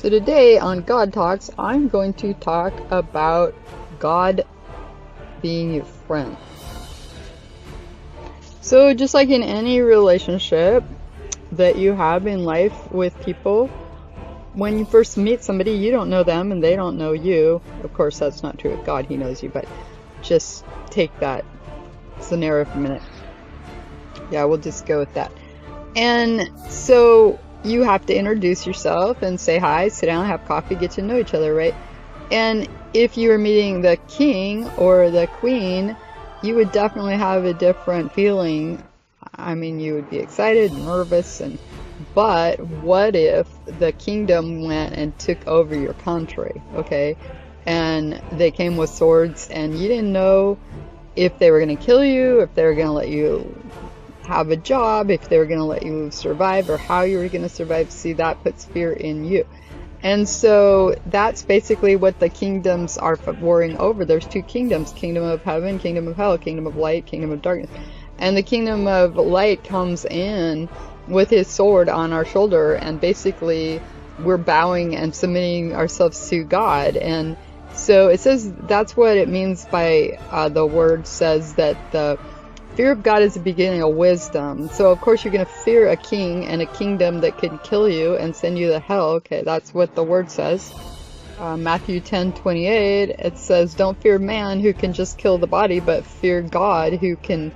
So today on God Talks, I'm going to talk about God being your friend. So just like in any relationship that you have in life with people, when you first meet somebody, you don't know them and they don't know you. Of course, that's not true with God, He knows you, but just take that scenario for a minute. Yeah, we'll just go with that. And so you have to introduce yourself and say hi, sit down, have coffee, get to know each other, right? And if you were meeting the king or the queen, you would definitely have a different feeling. I mean, you would be excited, nervous, but what if the kingdom went and took over your country, okay? And they came with swords and you didn't know if they were going to kill you, if they were going to let you have a job, if they were going to let you survive, or how you were going to survive. See, that puts fear in you. And so that's basically what the kingdoms are warring over. There's two kingdoms: kingdom of heaven, kingdom of hell, kingdom of light, kingdom of darkness. And the kingdom of light comes in with his sword on our shoulder, and basically we're bowing and submitting ourselves to God. And so it says, that's what it means by the word says that the fear of God is the beginning of wisdom. So of course you're going to fear a king and a kingdom that could kill you and send you to hell. Okay, that's what the word says. Matthew 10:28, it says, don't fear man who can just kill the body, but fear God who can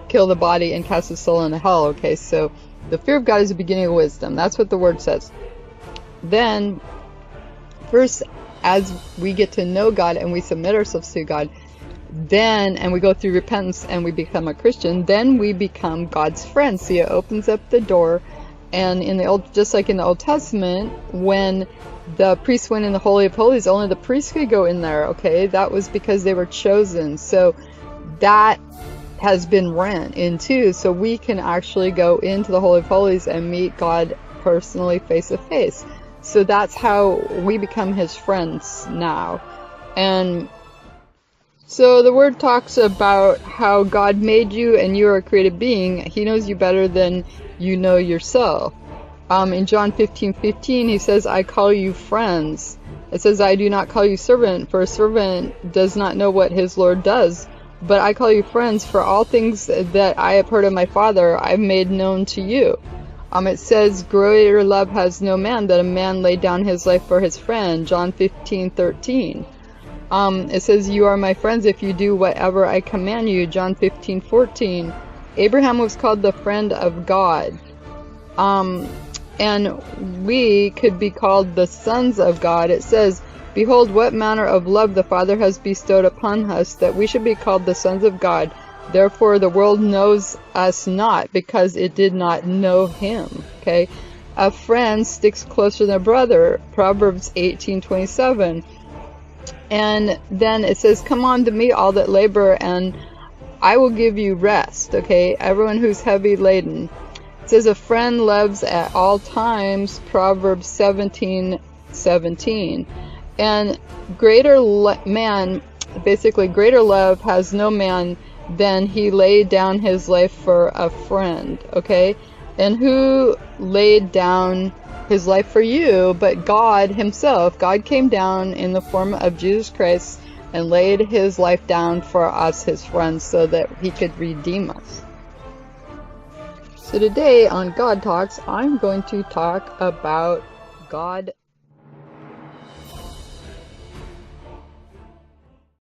kill the body and cast the soul into hell. Okay, so the fear of God is the beginning of wisdom. That's what the word says. Then, first, as we get to know God and we submit ourselves to God, and we go through repentance and we become a Christian, then we become God's friend. See, it opens up the door. And just like in the Old Testament, when the priests went in the Holy of Holies, only the priests could go in there, okay? That was because they were chosen. So that has been rent in too. So we can actually go into the Holy of Holies and meet God personally, face to face. So that's how we become His friends now. And so the word talks about how God made you and you are a created being. He knows you better than you know yourself. In John 15:15, He says, I call you friends. It says, I do not call you servant, for a servant does not know what his Lord does. But I call you friends, for all things that I have heard of my Father, I've made known to you. It says, greater love has no man than a man lay down his life for his friend. John 15:13. It says, you are my friends if you do whatever I command you. John 15:14. Abraham was called the friend of God. And we could be called the sons of God. It says, behold, what manner of love the Father has bestowed upon us, that we should be called the sons of God. Therefore the world knows us not, because it did not know Him. Okay? A friend sticks closer than a brother. Proverbs 18:27. And then it says, come on to me, all that labor, and I will give you rest. Okay, everyone who's heavy laden. It says, a friend loves at all times. Proverbs 17:17. And greater love has no man than he laid down his life for a friend. Okay, and who laid down His life for you but God Himself? God came down in the form of Jesus Christ and laid His life down for us, His friends, so that He could redeem us. So today on God Talks, I'm going to talk about God